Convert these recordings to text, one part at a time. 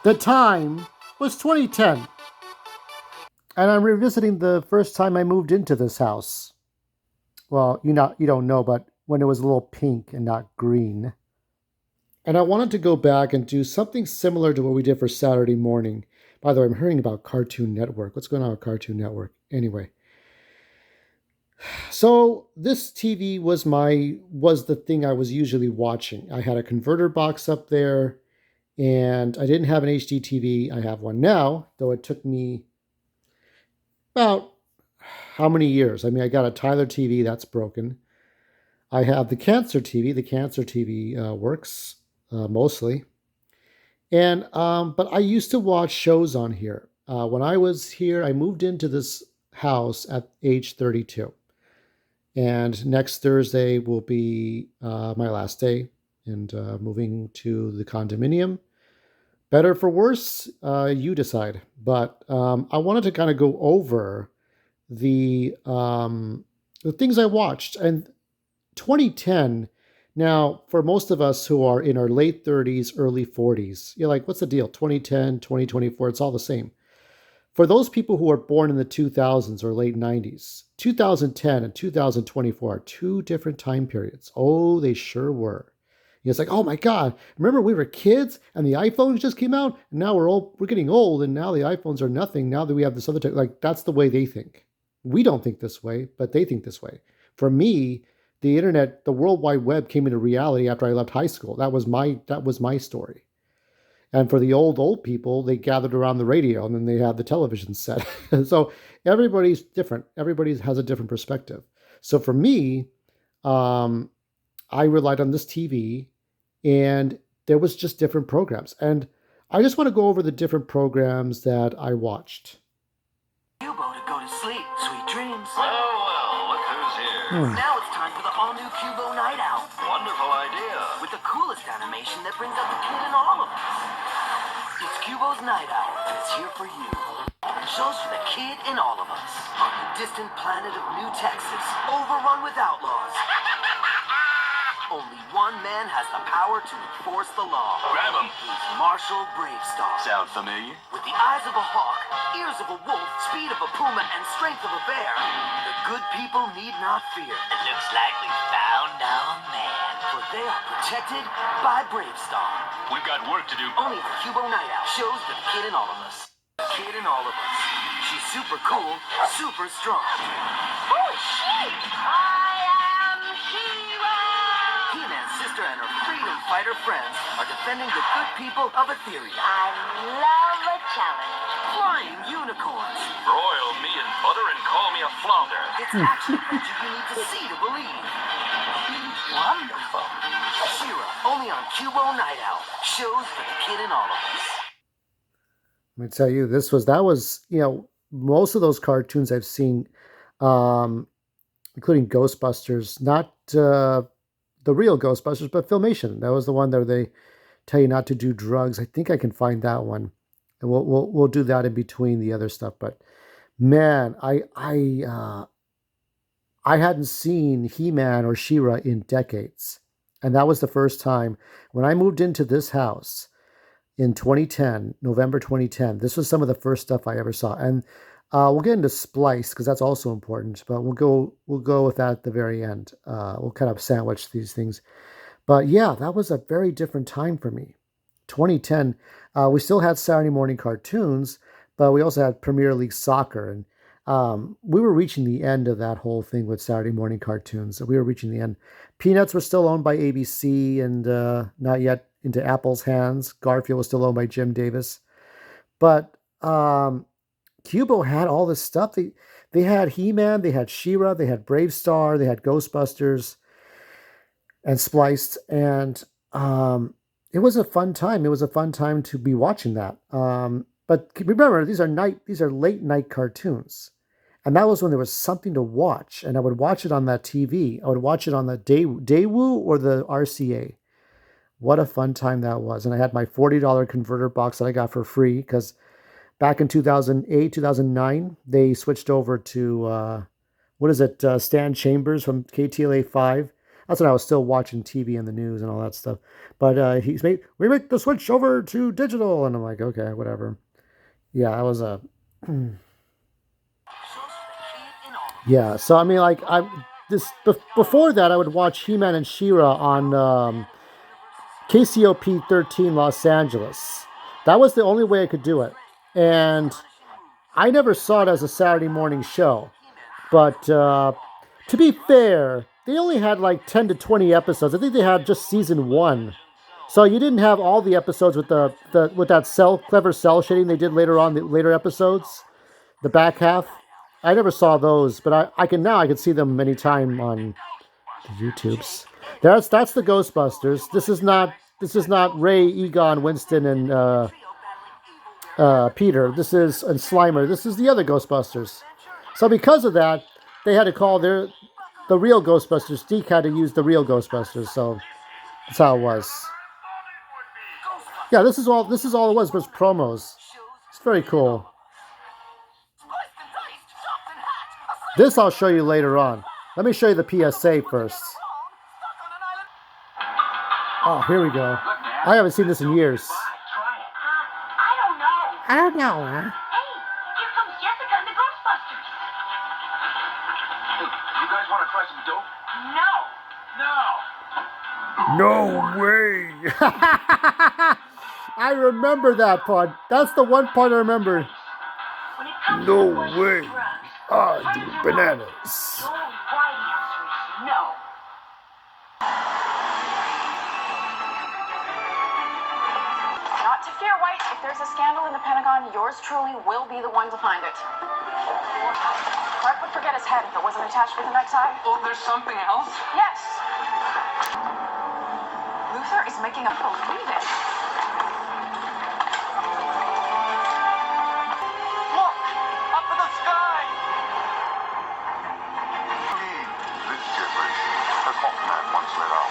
The time was 2010, and I'm revisiting the first time I moved into this house. Well, you don't know, but when it was a little pink and not green. And I wanted to go back and do something similar to what we did for Saturday morning. By the way, I'm hearing about Cartoon Network. What's going on with Cartoon Network? Anyway, so this TV was the thing I was usually watching. I had a converter box up there, and I didn't have an HD TV. I have one now, though it took me about how many years? I mean, I got a Tyler TV that's broken. I have the Cancer TV. The Cancer TV works mostly, and but I used to watch shows on here. When I was here, I moved into this house at age 32, and next Thursday will be my last day, and moving to the condominium. Better for worse, you decide. But I wanted to kind of go over the things I watched. And 2010, now for most of us who are in our late 30s, early 40s, you're like, what's the deal? 2010, 2024, it's all the same. For those people who are born in the 2000s or late 90s, 2010 and 2024 are two different time periods. Oh, they sure were. It's like, oh my God, remember we were kids and the iPhones just came out and now we're getting old and now the iPhones are nothing now that we have this other like that's the way they think. We don't think this way, but they think this way. For me, the internet, the World Wide Web came into reality after I left high school. That was my story. And for the old people, they gathered around the radio and then they had the television set. So everybody's different. Everybody has a different perspective. So for me, um, I relied on this TV and there was just different programs. And I just want to go over the different programs that I watched. Cubo to go to sleep. Sweet dreams. Well, look who's here. Now it's time for the all-new Cubo Night Out. Wonderful idea. With the coolest animation that brings out the kid in all of us. It's Cubo's Night Out, and it's here for you. Shows for the kid in all of us. On the distant planet of New Texas, overrun with outlaws. Only one man has the power to enforce the law. Grab him. He's Marshall Bravestar. Sound familiar? With the eyes of a hawk, ears of a wolf, speed of a puma, and strength of a bear, the good people need not fear. It looks like we found our man. For they are protected by Bravestar. We've got work to do. Only on Cubo Night Out. Shows for the kid in all of us. Kid in all of us. She's super cool, super strong. Oh, shit! I am She-Ra! He-Man's sister and her freedom fighter friends are defending the good people of Etheria. I love a challenge. Flying unicorns. Broil me in butter and call me a flounder. It's action adventure you need to see to believe. Wonderful. She-Ra, only on Cubo Night Out. Shows for the kid in all of us. Let me tell you, that was, most of those cartoons I've seen, um, including Ghostbusters, not the real Ghostbusters, but Filmation. That was the one that they tell you not to do drugs. I think I can find that one, and we'll do that in between the other stuff. But man, I hadn't seen He-Man or She-Ra in decades, and that was the first time when I moved into this house in 2010, November 2010. This was some of the first stuff I ever saw, and we'll get into Splice because that's also important. But we'll go with that at the very end. We'll kind of sandwich these things. But yeah, that was a very different time for me. 2010, we still had Saturday morning cartoons, but we also had Premier League soccer, and we were reaching the end of that whole thing with Saturday morning cartoons. We were reaching the end. Peanuts were still owned by ABC and not yet into Apple's hands. Garfield was still owned by Jim Davis. But Cubo had all this stuff. They had He-Man, they had She-Ra, they had Bravestar, they had Ghostbusters and Spliced. And it was a fun time. It was a fun time to be watching that. But remember, these are late night cartoons. And that was when there was something to watch. And I would watch it on that TV. I would watch it on the Daewoo or the RCA. What a fun time that was. And I had my $40 converter box that I got for free because back in 2008, 2009, they switched over to, Stan Chambers from KTLA 5. That's when I was still watching TV and the news and all that stuff. But we make the switch over to digital, and I'm like, okay, whatever. Yeah, I was a Shows for the kid in all of us. yeah. So I mean, like before that, I would watch He-Man and She-Ra on KCOP 13 Los Angeles. That was the only way I could do it, and I never saw it as a Saturday morning show. But to be fair, they only had like 10 to 20 episodes. I think they had just season 1. So you didn't have all the episodes with with that clever cell shading they did later on, the later episodes, the back half. I never saw those, but I can see them anytime on the YouTubes. That's the Ghostbusters. This is not Ray, Egon, Winston, and Peter. And Slimer. This is the other Ghostbusters. So because of that, they had to call the real Ghostbusters. Deke had to use the real Ghostbusters. So that's how it was. Yeah, this is all it was promos. It's very cool. This I'll show you later on. Let me show you the PSA first. Oh, here we go. I haven't seen this in years. I don't know. Huh? Hey, here comes Jessica and the Ghostbusters. Hey, you guys want to try some dope? No. No. No way! I remember that part. That's the one part I remember. When it comes No to the question way. of drugs, I do bananas. the only right answer is no. Not to fear, White. If there's a scandal in the Pentagon, yours truly will be the one to find it. Clark would forget his head if it wasn't attached with a necktie. Oh, there's something else? Yes. Luther is making us believe it. Look! Up in the sky! This gibberish, as Hawkman once let out.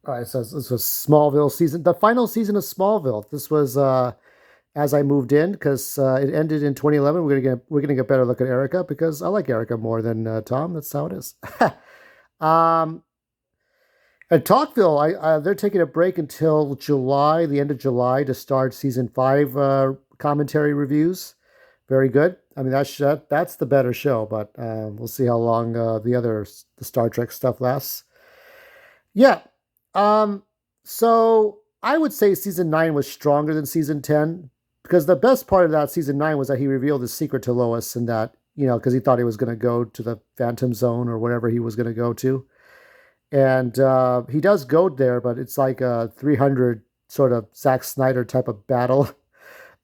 All right, so this was Smallville season, the final season of Smallville. This was as I moved in because it ended in 2011. We're gonna get a better look at Erica because I like Erica more than Tom. That's how it is. At Talkville, they're taking a break until July, the end of July, to start season 5 commentary reviews. Very good. I mean, that's the better show, but we'll see how long the Star Trek stuff lasts. Yeah. So I would say season 9 was stronger than season 10 because the best part of that season 9 was that he revealed his secret to Lois and that, because he thought he was going to go to the Phantom Zone or whatever he was going to go to. And he does go there, but it's like a 300 sort of Zack Snyder type of battle.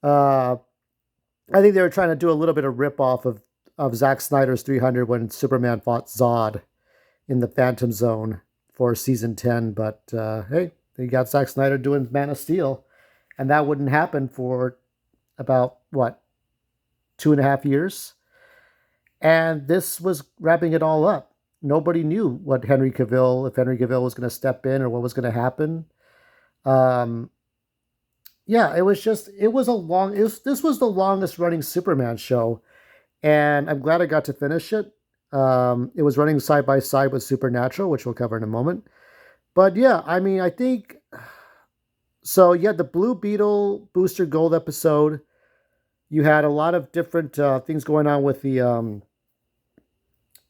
I think they were trying to do a little bit of rip-off of Zack Snyder's 300 when Superman fought Zod in the Phantom Zone for season 10. But hey, they got Zack Snyder doing Man of Steel. And that wouldn't happen for about, 2.5 years? And this was wrapping it all up. Nobody knew if Henry Cavill was going to step in or what was going to happen. Yeah, this was the longest running Superman show. And I'm glad I got to finish it. It was running side by side with Supernatural, which we'll cover in a moment. But yeah, I mean, I think so. You had the Blue Beetle Booster Gold episode. You had a lot of different things going on with the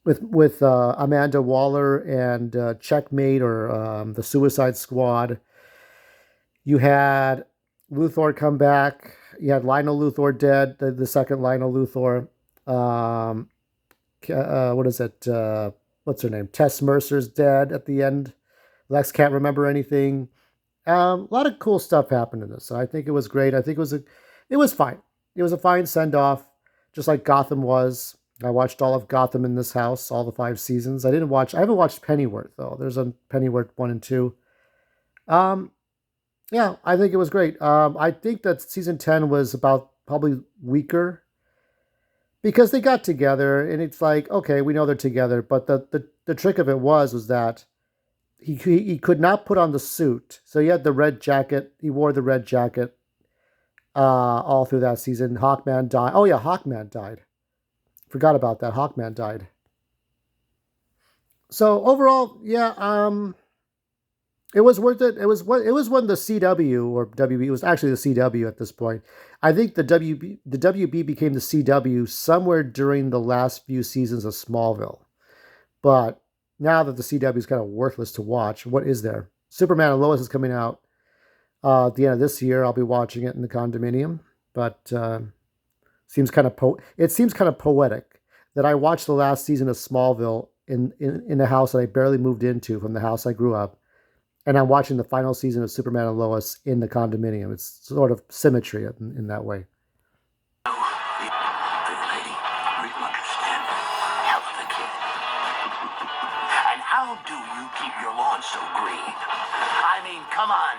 with Amanda Waller and Checkmate or the Suicide Squad. You had Luthor come back. You had Lionel Luthor dead, the second Lionel Luthor. What is it? What's her name? Tess Mercer's dead at the end. Lex can't remember anything. A lot of cool stuff happened in this. So I think it was great. I think it was fine. It was a fine send-off, just like Gotham was. I watched all of Gotham in this house, all the 5 seasons. I haven't watched Pennyworth, though. There's a Pennyworth 1 and 2. Yeah, I think it was great. I think that season 10 was about probably weaker because they got together and it's like, okay, we know they're together. But the trick of it was that he could not put on the suit, so he had the red jacket. He wore the red jacket all through that season. Hawkman died. Oh yeah, Hawkman died. Forgot about that. Hawkman died. So overall, yeah, it was worth it. It was when the CW or WB, it was actually the CW at this point. I think the WB became the CW somewhere during the last few seasons of Smallville. But now that the CW is kind of worthless to watch, what is there? Superman and Lois is coming out at the end of this year. I'll be watching it in the condominium, but seems kind of poetic that I watched the last season of Smallville in a house that I barely moved into from the house I grew up, and I'm watching the final season of Superman and Lois in the condominium. It's sort of symmetry in that way. Good lady, we understand. Help the kid. And how do you keep your lawn so green? I mean, come on.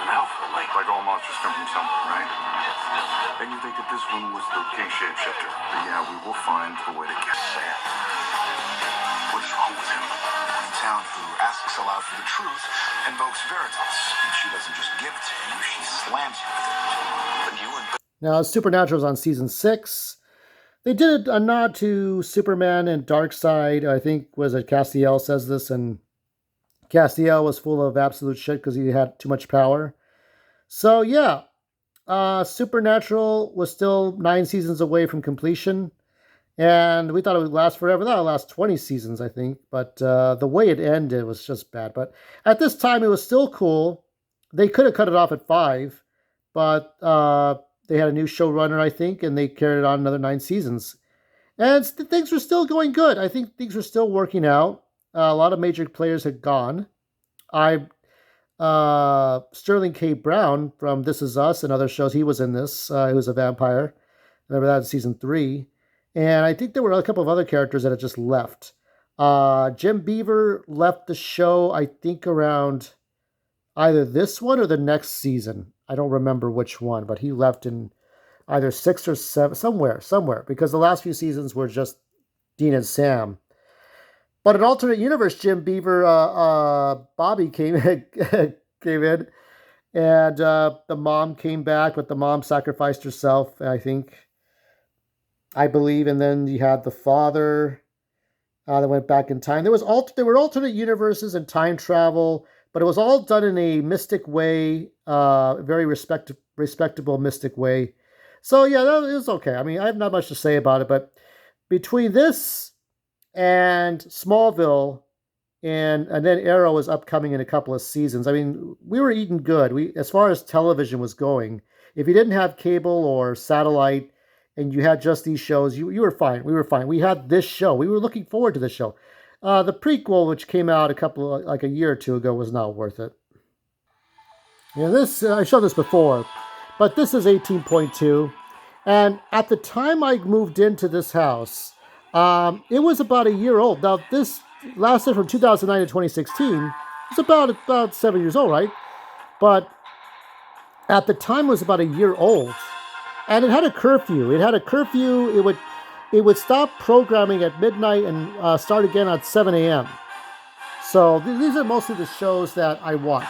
An alpha, like all monsters come from somewhere, right? And you think that this one was the king shapeshifter? But yeah, we will find a way to get there. What is wrong with him? One in town who asks aloud for the truth invokes Veritas. And she doesn't just give it to you, she slams you with it. But you and Now, Supernatural's on season 6. They did a nod to Superman and Darkseid. I think was it Castiel says this, and Castiel was full of absolute shit because he had too much power. So yeah, Supernatural was still 9 seasons away from completion, and we thought it would last forever. That would last 20 seasons, I think. But the way it ended was just bad. But at this time, it was still cool. They could have cut it off at 5, but they had a new showrunner, I think, and they carried it on another 9 seasons. And things were still going good. I think things were still working out. A lot of major players had gone. Sterling K. Brown from This Is Us and other shows, he was in this. He was a vampire. Remember that in season 3. And I think there were a couple of other characters that had just left. Jim Beaver left the show, I think, around either this one or the next season. I don't remember which one, but he left in either 6 or 7, somewhere, because the last few seasons were just Dean and Sam. But in alternate universe, Jim Beaver, Bobby came in, and the mom came back, but the mom sacrificed herself, I believe, and then you had the father that went back in time. There were alternate universes and time travel, but it was all done in a mystic way, very respectable mystic way. So yeah, that was okay. I mean, I have not much to say about it, but between this and Smallville, and then Arrow is upcoming in a couple of seasons. I mean, we were eating good. As far as television was going, if you didn't have cable or satellite, and you had just these shows, you were fine. We were fine. We had this show. We were looking forward to this show. The prequel, which came out a year or two ago, was not worth it. Yeah, this I showed this before, but this is 18.2, and at the time I moved into this house, it was about a year old. Now this lasted from 2009 to 2016. It's about 7 years old, right? But at the time, it was about a year old. And it had a curfew. It would stop programming at midnight and start again at 7 a.m. So these are mostly the shows that I watched.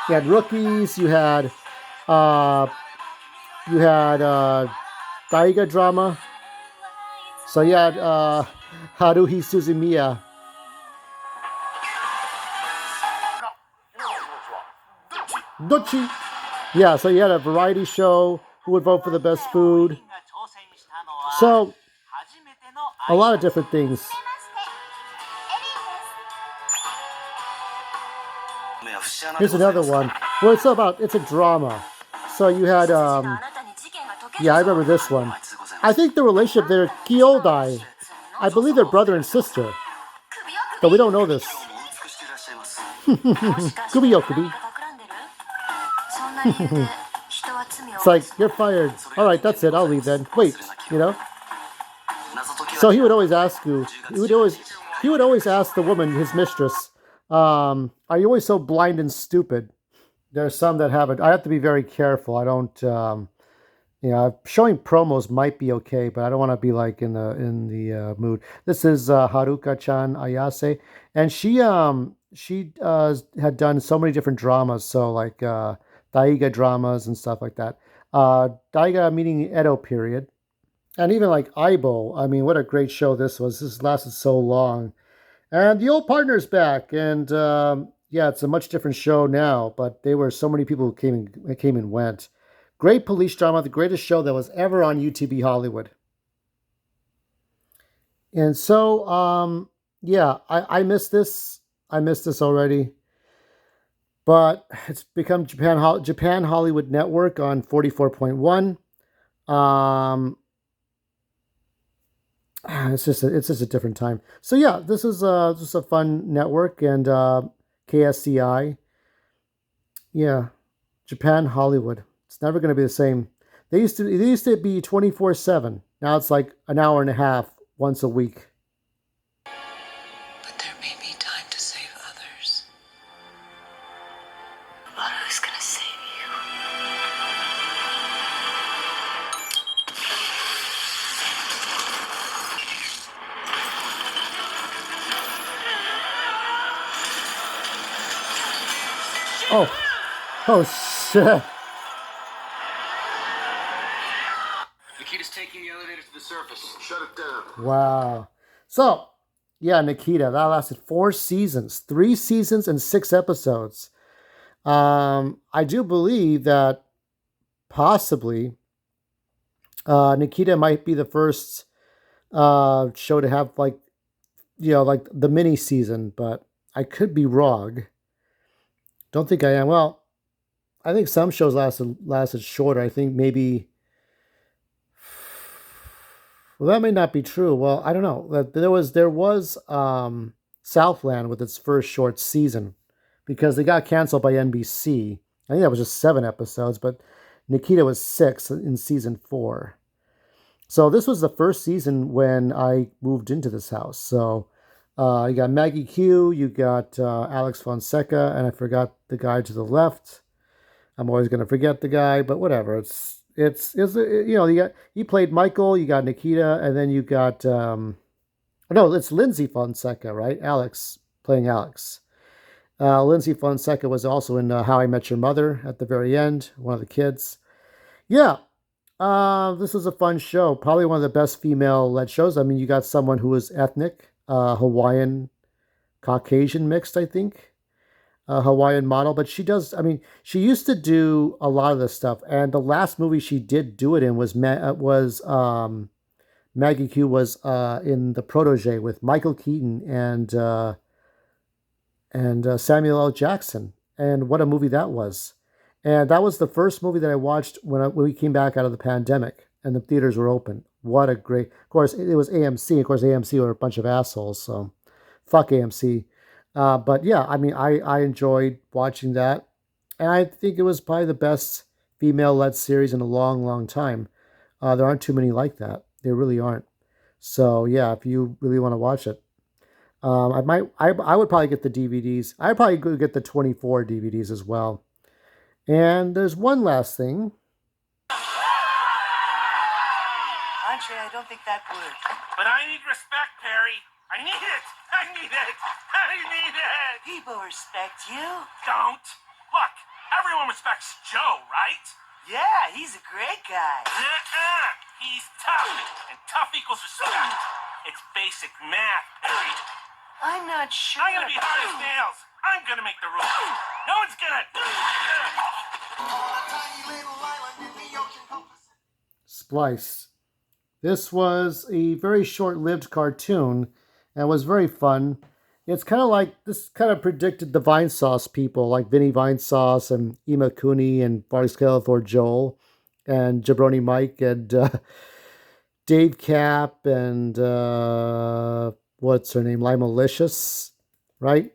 You had Rookies. You had Daiga drama. So you had Haruhi Suzumiya. Dochi. Yeah, so you had a variety show, who would vote for the best food. So, a lot of different things. Here's another one. Well, it's a drama. So you had, yeah, I remember this one. I think the relationship there, Kyodai, I believe they're brother and sister. But we don't know this. Kubi. It's like, you're fired. All right, that's it. I'll leave then. Wait, So he would always ask he would always ask the woman, his mistress, are you always so blind and stupid? There's some that have it. I have to be very careful. I don't. Showing promos might be okay, but I don't want to be like in the mood. This is Haruka-chan Ayase, and she had done so many different dramas, so like Daiga dramas and stuff like that. Daiga meaning Edo period, and even like Aibo. I mean, what a great show this was. This lasted so long, and the old partner's back, and yeah, it's a much different show now. But there were so many people who came and went. Great police drama, the greatest show that was ever on UTV Hollywood. And so, yeah, I missed this. I missed this already. But it's become Japan Hollywood Network on 44.1. It's just a different time. So yeah, this is just a fun network, and KSCI. Yeah, Japan Hollywood. It's never going to be the same. They used to be 24/7. Now it's like an hour and a half once a week. But there may be time to save others. But who's gonna save you? Oh shit. Nikita's taking the elevator to the surface. Shut it down. Wow. So, yeah, Nikita, that lasted 4 seasons, 3 seasons and 6 episodes. I do believe that possibly Nikita might be the first show to have like the mini season, but I could be wrong. Don't think I am. Well, I think some shows lasted shorter. I think maybe. Well, that may not be true. Well, I don't know. There was Southland with its first short season because they got canceled by NBC. I think that was just 7 episodes, but Nikita was 6 in season 4. So this was the first season when I moved into this house. So you got Maggie Q, you got Alex Fonseca, and I forgot the guy to the left. I'm always going to forget the guy, but whatever. You played Michael, you got Nikita, and then you got no, it's Lindsay Fonseca, right? Alex playing Alex. Lindsay Fonseca was also in How I Met Your Mother at the very end, one of the kids. Yeah, this was a fun show. Probably one of the best female-led shows. I mean, you got someone who was ethnic, Hawaiian, Caucasian mixed, I think. Hawaiian model, but she used to do a lot of this stuff, and the last movie she did do it in was Maggie Q was in The Protege with Michael Keaton and Samuel L. Jackson, and what a movie that was. And that was the first movie that I watched when we came back out of the pandemic and the theaters were open. What a great, of course, it was AMC. Of course, AMC were a bunch of assholes, so fuck AMC. But yeah, I mean, I enjoyed watching that. And I think it was probably the best female-led series in a long, long time. There aren't too many like that. There really aren't. So yeah, if you really want to watch it, I would probably get the DVDs. I'd probably go get the 24 DVDs as well. And there's one last thing. Andre, I don't think that would. But I need respect, Perry. I need it. I need it. I need it. People respect you. Don't. Look, everyone respects Joe, right? Yeah, he's a great guy. Nuh-uh. He's tough, and tough equals respect. It's basic math, Perry. I'm not sure. I'm gonna be hard as nails. I'm gonna make the rules. No one's gonna. Splice. This was a very short-lived cartoon and was very fun. It's kind of like, this kind of predicted the Vinesauce people, like Vinny Vinesauce and Ima Cooney and Bart Skeletor Joel and Jabroni Mike and Dave Cap and what's her name, Lima Licious, right?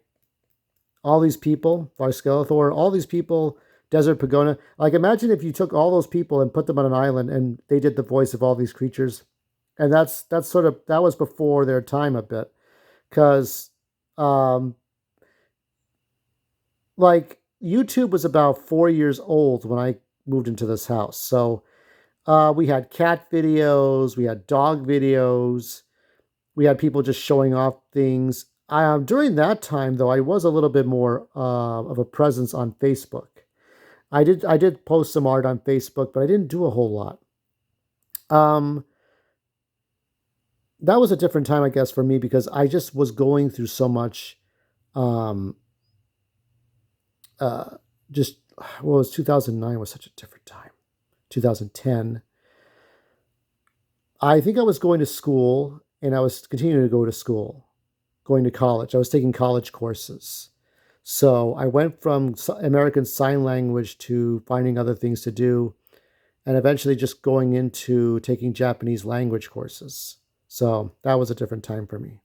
All these people, Bart Skeletor, all these people, Desert Pagona. Like, imagine if you took all those people and put them on an island and they did the voice of all these creatures. And that was before their time a bit. Because, like, YouTube was about 4 years old when I moved into this house. So we had cat videos, we had dog videos, we had people just showing off things. During that time, though, I was a little bit more of a presence on Facebook. I did post some art on Facebook, but I didn't do a whole lot. Um, that was a different time, I guess, for me because I just was going through so much. Um, uh, just well, it was 2009 was such a different time. 2010. I think I was going to school, and I was continuing to go to school, going to college. I was taking college courses. So I went from American Sign Language to finding other things to do, and eventually just going into taking Japanese language courses. So that was a different time for me.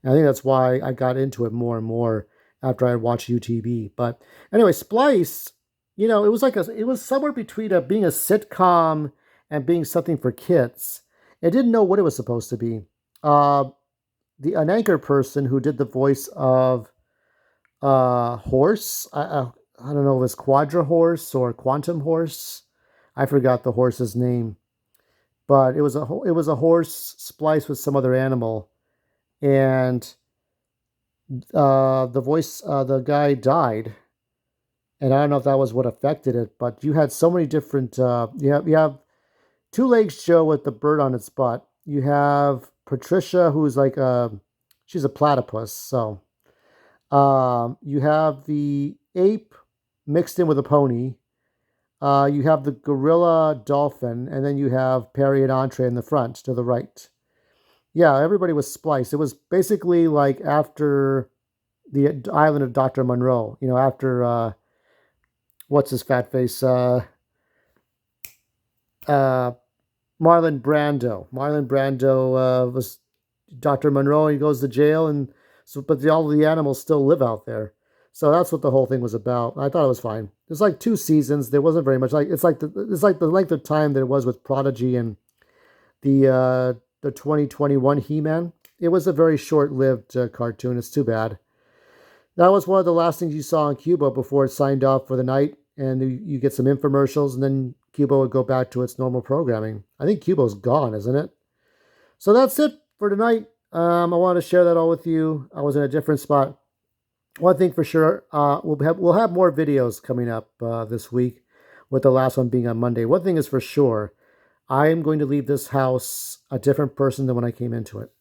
And I think that's why I got into it more and more after I watched UTV. But anyway, Splice, it was somewhere between being a sitcom and being something for kids. I didn't know what it was supposed to be. An anchor person who did the voice of Horse. I don't know if it was Quadra Horse or Quantum Horse. I forgot the horse's name, but it was a horse spliced with some other animal, and the guy died, and I don't know if that was what affected it, but you had so many different. You have Two Legs Joe with the bird on its butt. You have Patricia, who's like she's a platypus. So you have the ape mixed in with a pony. You have the gorilla dolphin, and then you have Perry and Entree in the front to the right. Yeah, everybody was spliced. It was basically like after the island of Dr. Monroe, after what's his fat face? Uh, Marlon Brando. Marlon Brando was Dr. Monroe. He goes to jail, and so but all the animals still live out there. So that's what the whole thing was about. I thought it was fine. It's like 2 seasons. There wasn't very much. It's like the length of time that it was with Prodigy and the 2021 He-Man. It was a very short-lived cartoon. It's too bad. That was one of the last things you saw on Cubo before it signed off for the night, and you get some infomercials, and then Cubo would go back to its normal programming. I think Cubo's gone, isn't it? So that's it for tonight. I wanted to share that all with you. I was in a different spot. One thing for sure, we'll have more videos coming up this week, with the last one being on Monday. One thing is for sure, I am going to leave this house a different person than when I came into it.